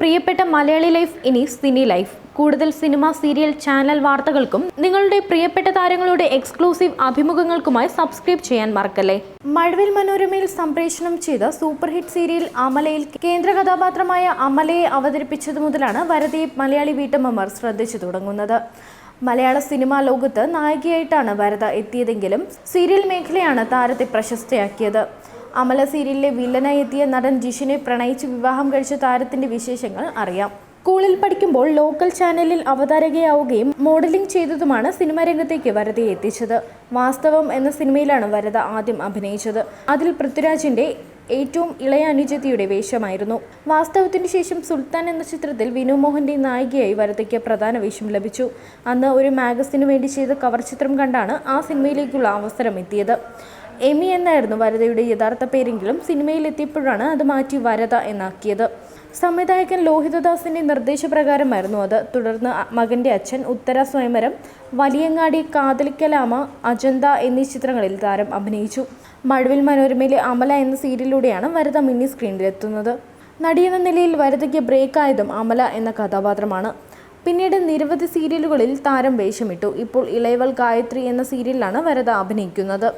പ്രിയപ്പെട്ട മലയാളി ലൈഫ് ഇനി സിനി ലൈഫ്. കൂടുതൽ സിനിമ, സീരിയൽ, ചാനൽ വാർത്തകൾക്കും നിങ്ങളുടെ പ്രിയപ്പെട്ട താരങ്ങളുടെ എക്സ്ക്ലൂസീവ് അഭിമുഖങ്ങൾക്കുമായി സബ്സ്ക്രൈബ് ചെയ്യാൻ മറക്കല്ലേ. മഴവിൽ മനോരമയിൽ സംപ്രേഷണം ചെയ്ത സൂപ്പർ ഹിറ്റ് സീരിയൽ അമലയിൽ കേന്ദ്ര കഥാപാത്രമായ അമലയെ അവതരിപ്പിച്ചതു മുതലാണ് വരദയെ മലയാളി വീട്ടമ്മമാർ ശ്രദ്ധിച്ചു തുടങ്ങുന്നത്. മലയാള സിനിമാ ലോകത്ത് നായികയായിട്ടാണ് വരദ എത്തിയതെങ്കിലും സീരിയൽ മേഖലയാണ് താരത്തെ പ്രശസ്തയാക്കിയത്. അമല സീരിയലിലെ വില്ലനായി എത്തിയ നടൻ ജിഷിനെ പ്രണയിച്ച് വിവാഹം കഴിച്ച താരത്തിന്റെ വിശേഷങ്ങൾ അറിയാം. സ്കൂളിൽ പഠിക്കുമ്പോൾ ലോക്കൽ ചാനലിൽ അവതാരകയാവുകയും മോഡലിംഗ് ചെയ്തതുമാണ് സിനിമാ രംഗത്തേക്ക് വരദയെ എത്തിച്ചത്. വാസ്തവം എന്ന സിനിമയിലാണ് വരദ ആദ്യം അഭിനയിച്ചത്. അതിൽ പൃഥ്വിരാജിന്റെ ഏറ്റവും ഇളയ അനുജത്തിയുടെ വേഷമായിരുന്നു. വാസ്തവത്തിന് ശേഷം സുൽത്താൻ എന്ന ചിത്രത്തിൽ വിനു മോഹന്റെ നായികയായി വരദയ്ക്ക് പ്രധാന വേഷം ലഭിച്ചു. അന്ന് ഒരു മാഗസിനു വേണ്ടി ചെയ്ത കവർ ചിത്രം കണ്ടാണ് ആ സിനിമയിലേക്കുള്ള അവസരം എത്തിയത്. എമി എന്നായിരുന്നു വരദയുടെ യഥാർത്ഥ പേരെങ്കിലും സിനിമയിൽ എത്തിയപ്പോഴാണ് അത് മാറ്റി വരദ എന്നാക്കിയത്. സംവിധായകൻ ലോഹിതദാസിന്റെ നിർദ്ദേശപ്രകാരമായിരുന്നു അത്. തുടർന്ന് മകന്റെ അച്ഛൻ, ഉത്തര സ്വയംവരം, വലിയങ്ങാടി, കാതലിക്കലാമ, അജന്ത എന്നീ ചിത്രങ്ങളിൽ താരം അഭിനയിച്ചു. മഴവിൽ മനോരമയിലെ അമല എന്ന സീരിയലിലൂടെയാണ് വരദ മിനി സ്ക്രീനിലെത്തുന്നത്. നടിയെന്ന നിലയിൽ വരദയ്ക്ക് ബ്രേക്കായതും അമല എന്ന കഥാപാത്രമാണ്. പിന്നീട് നിരവധി സീരിയലുകളിൽ താരം വേഷമിട്ടു. ഇപ്പോൾ ഇളയവൾ ഗായത്രി എന്ന സീരിയലിലാണ് വരദ അഭിനയിക്കുന്നത്.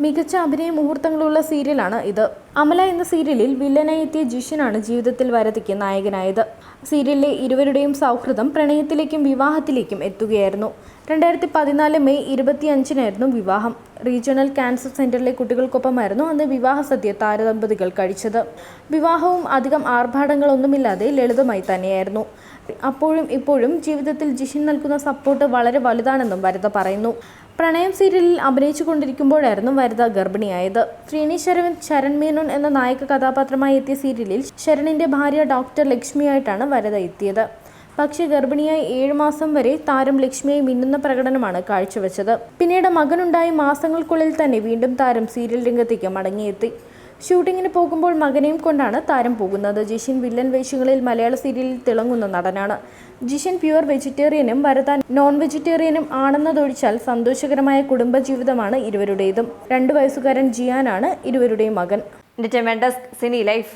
മികച്ച അഭിനയ മുഹൂർത്തങ്ങളുള്ള സീരിയലാണ് ഇത്. അമല എന്ന സീരിയലിൽ വില്ലനായി എത്തിയ ജിഷിനാണ് ജീവിതത്തിൽ വരദയ്ക്ക് നായകനായത്. സീരിയലിലെ ഇരുവരുടെയും സൗഹൃദം പ്രണയത്തിലേക്കും വിവാഹത്തിലേക്കും എത്തുകയായിരുന്നു. 2014 മെയ് 25-നായിരുന്നു വിവാഹം. റീജിയണൽ ക്യാൻസർ സെന്ററിലെ കുട്ടികൾക്കൊപ്പമായിരുന്നു അന്ന് വിവാഹ സദ്യ താരദമ്പതികൾ കഴിച്ചത്. വിവാഹവും അധികം ആർഭാടങ്ങളൊന്നുമില്ലാതെ ലളിതമായി തന്നെയായിരുന്നു. അപ്പോഴും ഇപ്പോഴും ജീവിതത്തിൽ ജിഷിൻ നൽകുന്ന സപ്പോർട്ട് വളരെ വലുതാണെന്നും വരദ പറയുന്നു. പ്രണയം സീരിയലിൽ അഭിനയിച്ചു കൊണ്ടിരിക്കുമ്പോഴായിരുന്നു വരദ ഗർഭിണിയായത്. ശ്രീനി ശരൺ മേനോൻ എന്ന നായക കഥാപാത്രമായി എത്തിയ സീരിയലിൽ ശരണിന്റെ ഭാര്യ ഡോക്ടർ ലക്ഷ്മിയായിട്ടാണ് വരദ എത്തിയത്. പക്ഷേ ഗർഭിണിയായി 7 മാസം വരെ താരം ലക്ഷ്മിയായി മിന്നുന്ന പ്രകടനമാണ് കാഴ്ചവെച്ചത്. പിന്നീട് മകനുണ്ടായി മാസങ്ങൾക്കുള്ളിൽ തന്നെ വീണ്ടും താരം സീരിയൽ രംഗത്തേക്ക് മടങ്ങിയെത്തി. ഷൂട്ടിങ്ങിന് പോകുമ്പോൾ മകനെയും കൊണ്ടാണ് താരം പോകുന്നത്. ജിഷിൻ വില്ലൻ വേഷങ്ങളിൽ മലയാള സീരിയലിൽ തിളങ്ങുന്ന നടനാണ്. ജിഷിൻ പ്യുവർ വെജിറ്റേറിയനും വരദ നോൺ വെജിറ്റേറിയനും ആണെന്നതൊഴിച്ചാൽ സന്തോഷകരമായ കുടുംബജീവിതമാണ് ഇരുവരുടേതും. 2 വയസ്സുകാരൻ ജിയാനാണ് ഇരുവരുടെയും മകൻ. സിനി ലൈഫ്.